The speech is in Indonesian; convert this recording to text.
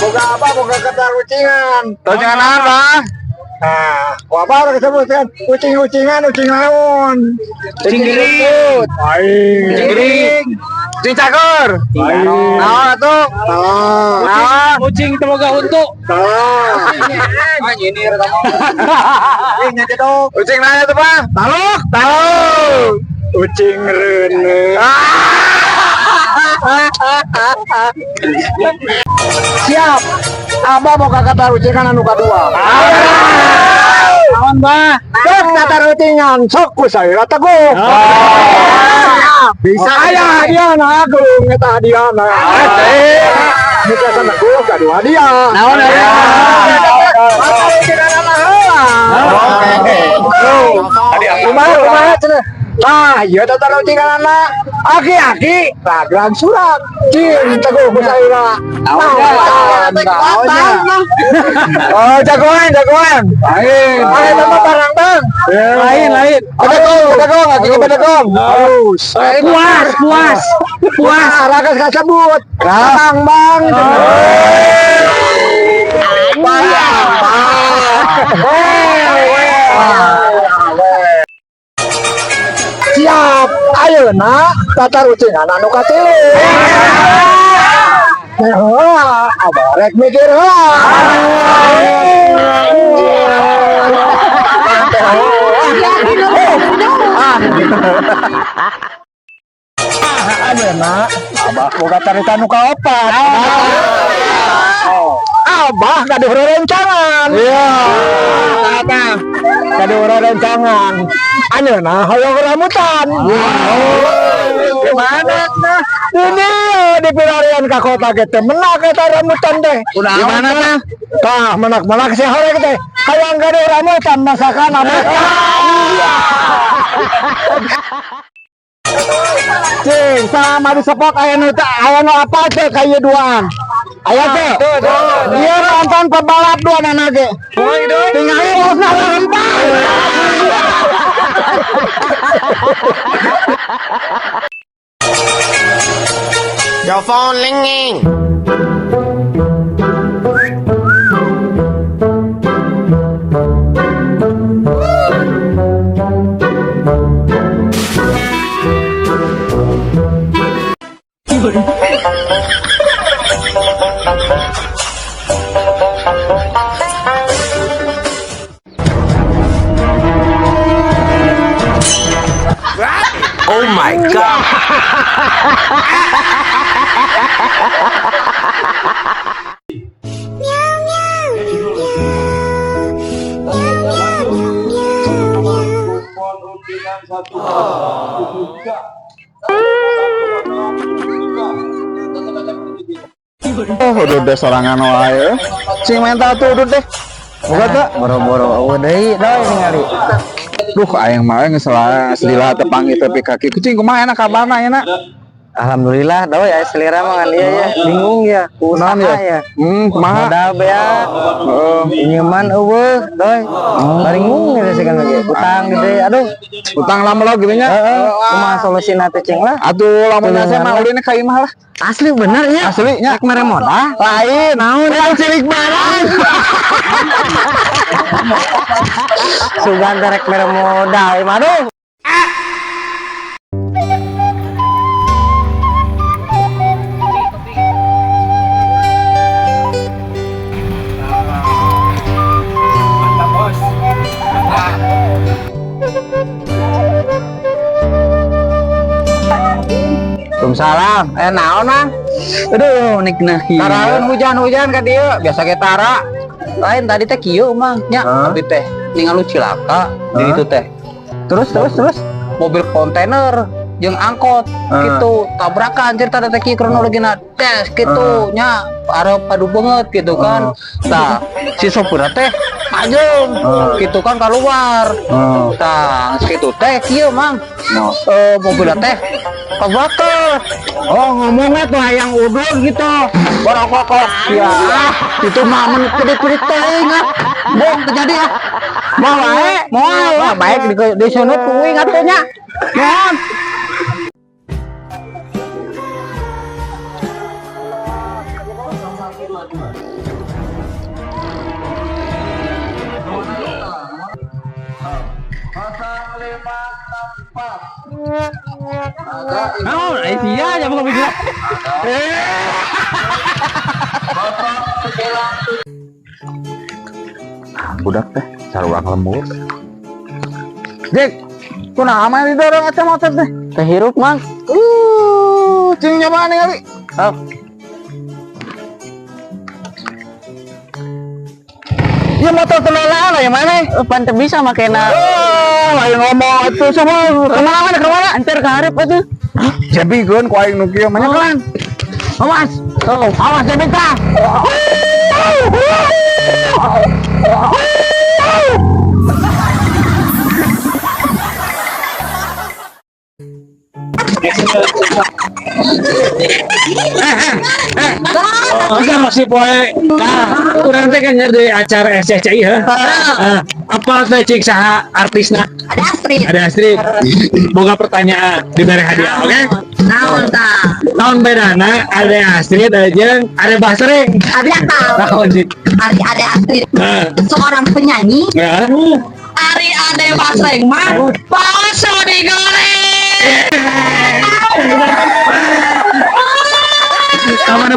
Boga apa? Boga kata ucingan. Ucingan apa? Nah, apa orang disebutkan ucing-ucingan, ucing laun. Ucing giring. Ucing giring. Ucing cakur. Naon atuh? Naon? Kucing temoga untuk. Ini rekaman. Ini gitu. Ucing nanya tuh, Bang. Taluk. Taluk. Ucing rene. Siap. Abah mau kata ucingan anu kadua. Naon bah? Sok kata ucingan, sok ku saya teguh. Bisa aya dia na agung eta dia na. Bisa sana gua kadua dia. Naon aya? Kumaha cenah. Nah, ieu tata ucingan anak. Aki-aki ragram surat. Cing teguh ku saira. Oh, jagoan. Lain nama barang bang. Lain. Pedagong, aki pedagong. Harus. Puas. Ragas kasebut. Bang. Siap, ayeuna tatar ucingan anu katilu. Abah rek mikir ayeuna abah boga carita anu kaopat. Abah gaduh rerencangan. Iya. Gaduh rerencangan. Ayeuna hoyong ramutan. Gimana nah? Ini di pilarian ka kota ge teh menak eta ramutan teh. Gimana tah? Tah menak si horeg teh. Hayang gaduh ramutan masakan abah. Cing, sama di sepok aya nu apa teh kayu duaan. Aya teh. Dia nonton pebalap dua anak ge. Tinggal bosna lempar. Your phone ringing. Oh my god. Oh, udah deh sorangan wae. Cing mental tuh udah deh. Bukan tak? Boro-boro deui ningali. Duh, aing mah geus selila tepang itu tapi kaki kucing kumaha enak kabarna enak. Alhamdulillah dawe ya selera mah kan ieu ya. Bingung ya. Kunaon ya? Kumaha? Modal ya. Pinjaman eueuh doy. Baringung ya segan lagi. Utang gede. Aduh, Utang lama lo gitu nya. kumaha solusina teh cing lah. Atuh lamun asa mah ulin ka imah lah. Asli bener ya. Asli nya. Rek mere modal. Lain, naon cilik barang. Sugan rek mere modal. Aduh. Waalaikumsalam. Naon mah? Aduh, nikna hieu. Karaeun hujan-hujan ka dieu, biasa ge tara. Lain tadi teh kieu mah nya tapi teh ningali cilaka di itu teh. Terus mobil kontainer jeung angkot gitu tabrakan cerita teh kieu kronologina tes gitu nya arep padu banget gitu kan. Tah si sopir teh majeng gitu kan keluar. Tah kitu teh kieu mang. Mobil teh kebakar. Oh, ngomongnya tuh yang udah gitu. Barokok ya. Itu mah men pedit-pedit teh ingat. Bong terjadi ya. Mau Baik di sono kuwi ingat teh nya. Mohon. Oh, iya aja bukan video. Budak teh sarua lembur. Dek, kuna aman di dorong eta motor teh. Teh hirup mang. Cing nyoba nih kali. Oh, Ya motor telela lah yang mana? pan teu bisa makena. Oh, lain ngomong itu semua kemana? Antar ke hareup atuh. Jadi gun ku aing nu kieu mah nyekelan. Awas. Oh, Awas jadi tah. Masa masih poe. Nah, kurang teh kan di acara SCCI ya. Apa teh cik saha artisna? Ada Astrid. Ada Astrid. Boga pertanyaan diberi hadiah, oke? Naon tah? Naon bedana ada Astrid aja ada Basreng. Abdi tahu. Naon sih? Ari Ade Astrid. Nah, Seorang penyanyi. ya. Ari Ade Basreng mah palsu digoreng. Kamu